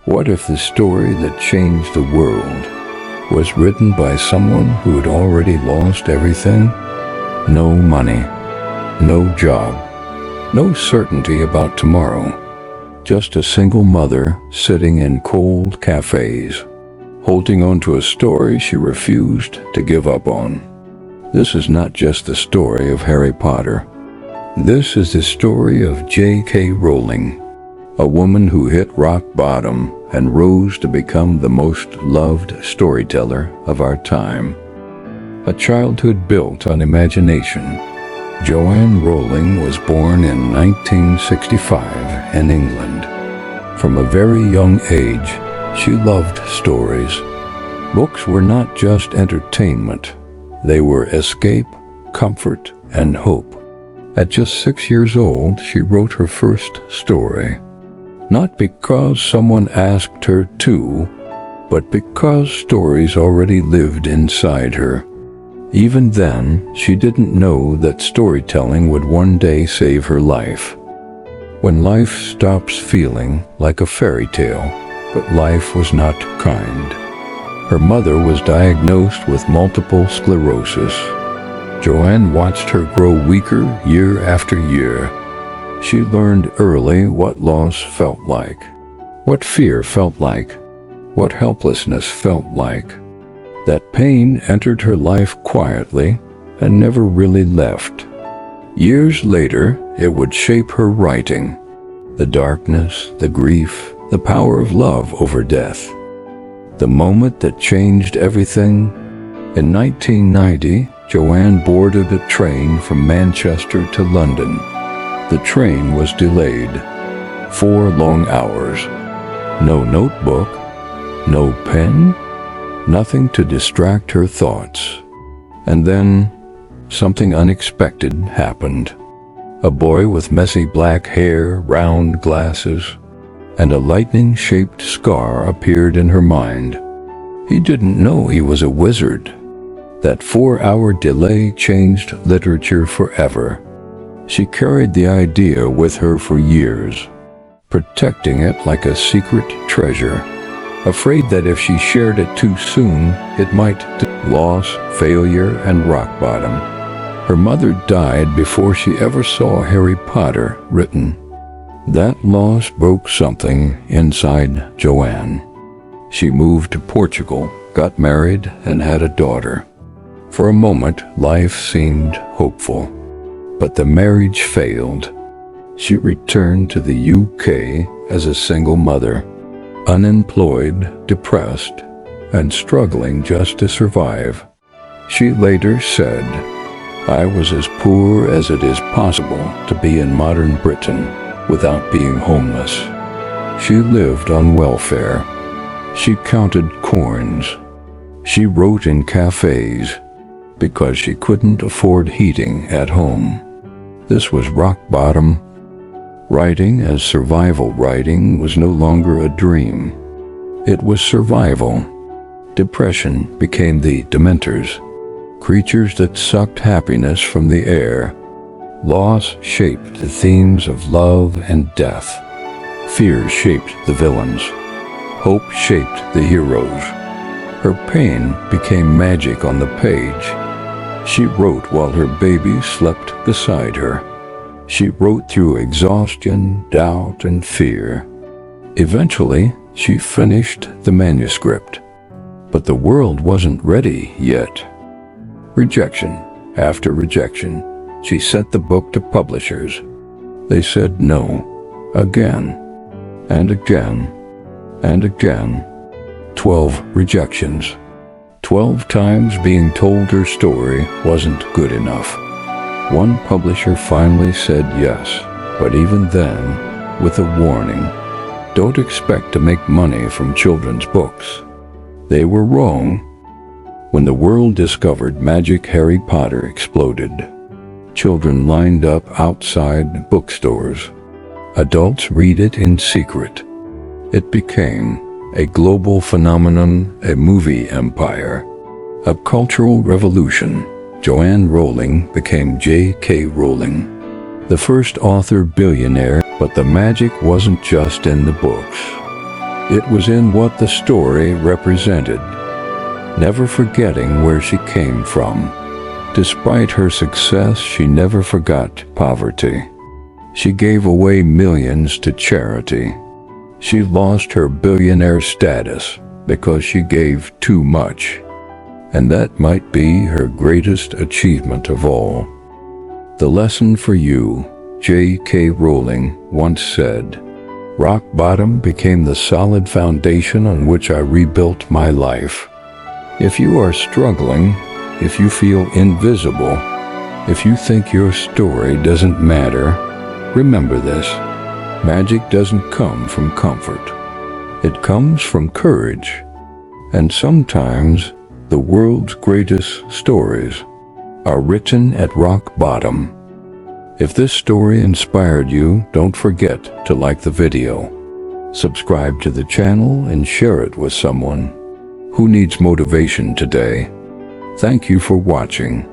What if the story that changed the world was written by someone who had already lost everything? No money, no job, no certainty about tomorrow. Just a single mother sitting in cold cafes, holding on to a story she refused to give up on. This is not just the story of Harry Potter. This is the story of JK Rowling, a woman who hit rock bottom and rose to become the most loved storyteller of our time. A childhood built on imagination, Joanne Rowling was born in 1965 in England. From a very young age, she loved stories. Books were not just entertainment. They were escape, comfort, and hope. At just 6 years old, she wrote her first story. Not because someone asked her to, but because stories already lived inside her. Even then, she didn't know that storytelling would one day save her life. When life stops feeling like a fairy tale, but life was not kind. Her mother was diagnosed with multiple sclerosis. Joanne watched her grow weaker year after year. She learned early what loss felt like, what fear felt like, what helplessness felt like. That pain entered her life quietly and never really left. Years later, it would shape her writing. The darkness, the grief, the power of love over death. The moment that changed everything. In 1990, Joanne boarded a train from Manchester to London. The train was delayed. 4 long hours. No notebook, no pen, nothing to distract her thoughts. And then, something unexpected happened. A boy with messy black hair, round glasses, and a lightning-shaped scar appeared in her mind. He didn't know he was a wizard. That 4-hour delay changed literature forever. She carried the idea with her for years, protecting it like a secret treasure, afraid that if she shared it too soon, it might loss, failure, and rock bottom. Her mother died before she ever saw Harry Potter written. That loss broke something inside Joanne. She moved to Portugal, got married, and had a daughter. For a moment, life seemed hopeful. But the marriage failed. She returned to the UK as a single mother, unemployed, depressed, and struggling just to survive. She later said, "I was as poor as it is possible to be in modern Britain without being homeless." She lived on welfare. She counted coins. She wrote in cafes because she couldn't afford heating at home. This was rock bottom. Writing as survival writing was no longer a dream. It was survival. Depression became the Dementors, creatures that sucked happiness from the air. Loss shaped the themes of love and death. Fear shaped the villains. Hope shaped the heroes. Her pain became magic on the page. She wrote while her baby slept beside her. She wrote through exhaustion, doubt, and fear. Eventually, she finished the manuscript. But the world wasn't ready yet. Rejection after rejection. She sent the book to publishers. They said no, again, and again, and again. 12 rejections. 12 times being told her story wasn't good enough. One publisher finally said yes, but even then, with a warning. Don't expect to make money from children's books. They were wrong. When the world discovered magic Harry Potter exploded, children lined up outside bookstores. Adults read it in secret. It became a global phenomenon, a movie empire, a cultural revolution. Joanne Rowling became JK Rowling, the first author billionaire, but the magic wasn't just in the books. It was in what the story represented, never forgetting where she came from. Despite her success, she never forgot poverty. She gave away millions to charity. She lost her billionaire status because she gave too much. And that might be her greatest achievement of all. The lesson for you, JK Rowling once said, "Rock bottom became the solid foundation on which I rebuilt my life." If you are struggling, if you feel invisible, if you think your story doesn't matter, remember this: magic doesn't come from comfort. It comes from courage. And sometimes the world's greatest stories are written at rock bottom. If this story inspired you, don't forget to like the video, subscribe to the channel, and share it with someone who needs motivation today. Thank you for watching.